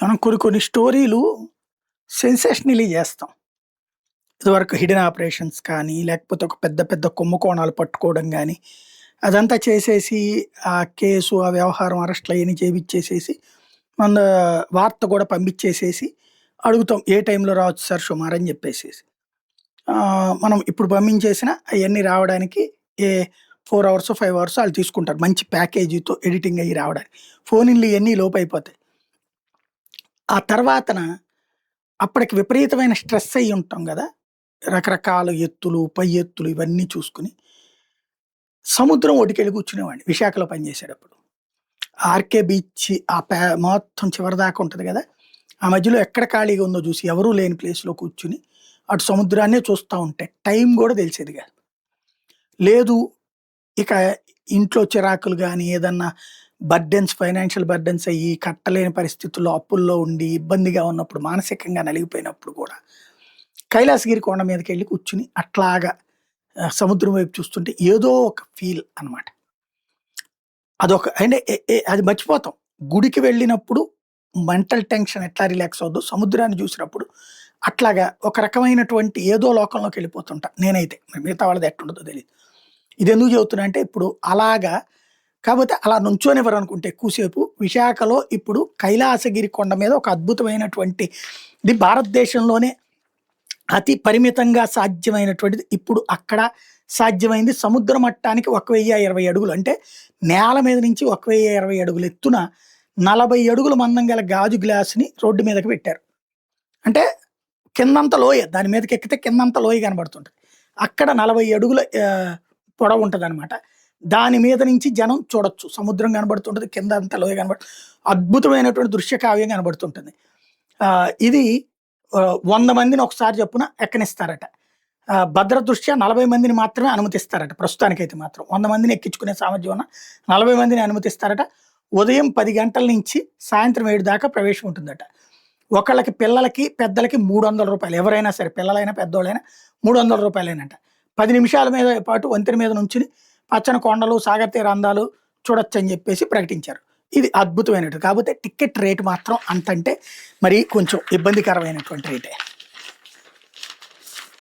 మనం కొన్ని కొన్ని స్టోరీలు సెన్సేషనలీ చేస్తాం. ఇదివరకు హిడెన్ ఆపరేషన్స్ కానీ, లేకపోతే ఒక పెద్ద పెద్ద కుంభకోణాలు పట్టుకోవడం గానీ, అదంతా చేసేసి ఆ కేసు, ఆ వ్యవహారం అరెస్ట్‌లయన్నీ చేపిచ్చేసేసి, మన వార్త కూడా పంపించేసేసి అడుగుతాం. ఏ టైంలో రావచ్చు సార్ సుమారు అని చెప్పేసేసి. మనం ఇప్పుడు పంపించేసినా అయన్నీ రావడానికి ఏ 4 అవర్సో, 5 అవర్సో ఆళ్ళు తీసుకుంటారు. మంచి ప్యాకేజీతో ఎడిటింగ్ అయ్యి రావడానికి. ఫోనుల్లో ఇయన్నీ లోపయిపోతాయి. ఆ తర్వాతన అప్పటికి విపరీతమైన స్ట్రెస్ అయ్యి ఉంటాం గదా! రకరకాల ఎత్తులు, పై ఎత్తులు ఇవన్నీ చూసుకొని, సముద్రం ఒడ్డుకెళ్ళి కూర్చునేవాడిని విశాఖలో పనిచేసేటప్పుడు. ఆర్‌కే బీచ్ ఆ మొత్తం చివరిదాకా ఉంటది గదా! ఆ మధ్యలో ఎక్కడ ఖాళీగా ఉందో చూసి ఎవరూ లేని ప్లేస్‌లో కూర్చొని, అటు సముద్రాన్నే చూస్తా ఉంటే టైం గూడా తెలిసేది గాదు. లేదు ఇక ఇంట్లో చిరాకులు గానీ, ఏదన్నా ఫైనాన్షియల్ బర్డెన్స్ అయ్యి కట్టలేని పరిస్థితుల్లో అప్పుల్లో ఉండి ఇబ్బందిగా ఉన్నప్పుడు, మానసికంగా నలిగిపోయినప్పుడు కూడా కైలాసగిరి కొండ మీదకెళ్ళి కూర్చొని అట్లాగా సముద్రం వైపు చూస్తుంటే ఏదో ఒక ఫీల్ అనమాట. అదొక అంటే అది మర్చిపోతాం. గుడికి వెళ్ళినప్పుడు మెంటల్ టెన్షన్ ఎట్లా రిలాక్స్ అవుద్దో, సముద్రాన్ని చూసినప్పుడు అట్లాగా ఒక రకమైనటువంటి ఏదో లోకంలోకి వెళ్ళిపోతుంటా నేనైతే. మరి మిగతా వాళ్ళది ఎట్టుంటదో తెలీదు. ఇదెందుకు చెబుతున్నా అంటే ఇప్పుడు అలాగా కాపోతే అలా నుంచోనివ్వరనుకుంటే ఎక్కువసేపు విశాఖలో ఇప్పుడు కైలాసగిరి కొండ మీద ఒక అద్భుతమైనటువంటి ఇది భారతదేశంలోనే అతి పరిమితంగా సాధ్యమైనటువంటిది ఇప్పుడు అక్కడ సాధ్యమైంది. సముద్ర మట్టానికి 1020 అడుగులు. అంటే నేల మీద నుంచి 1020 అడుగులు ఎత్తున 40 అడుగుల మందం గల గాజు గ్లాస్‌ని రోడ్డు మీదకి పెట్టారు. అంటే కిందంత లోయ. దాని మీదకెక్కితే కిందంతా లోయ కనబడుతుంటది. అక్కడ 40 అడుగుల పొడవుంటదనమాట. దాని మీద నుంచి జనం చూడొచ్చు. సముద్రం కనబడుతుంటది. కిందంతా లోయ అద్భుతమైనటువంటి దృశ్య కావ్యం కనబడుతుంటుంది. ఇది 100 మందిని ఒకసారి చొప్పున ఎక్కనిస్తారట. భద్రదృష్ట్యా 40 మందిని మాత్రమే అనుమతిస్తారట ప్రస్తుతానికైతే మాత్రం. 100 మందిని ఎక్కించుకునే సామర్థ్యం ఉన్న 40 మందిని అనుమతిస్తారట. ఉదయం 10 గంటల నుంచి సాయంత్రం 7 దాకా ప్రవేశం ఉంటుందట. ఒకళ్ళకి పిల్లలకి, పెద్దలకి రూ. 300 ఎవరైనా సరే పిల్లలైనా, పెద్దోళ్ళైనా రూ. 300 10 నిమిషాల మీద పాటు వంతెన మీద నుంచుని పచ్చని కొండలు, సాగర్ తీర అందాలు చూడొచ్చని చెప్పేసి ప్రకటించారు. ఇది అద్భుతమైనటువంటి. కాకపోతే టికెట్ రేట్ మాత్రం అంతంటే మరి కొంచెం ఇబ్బందికరమైనటువంటి రేటే.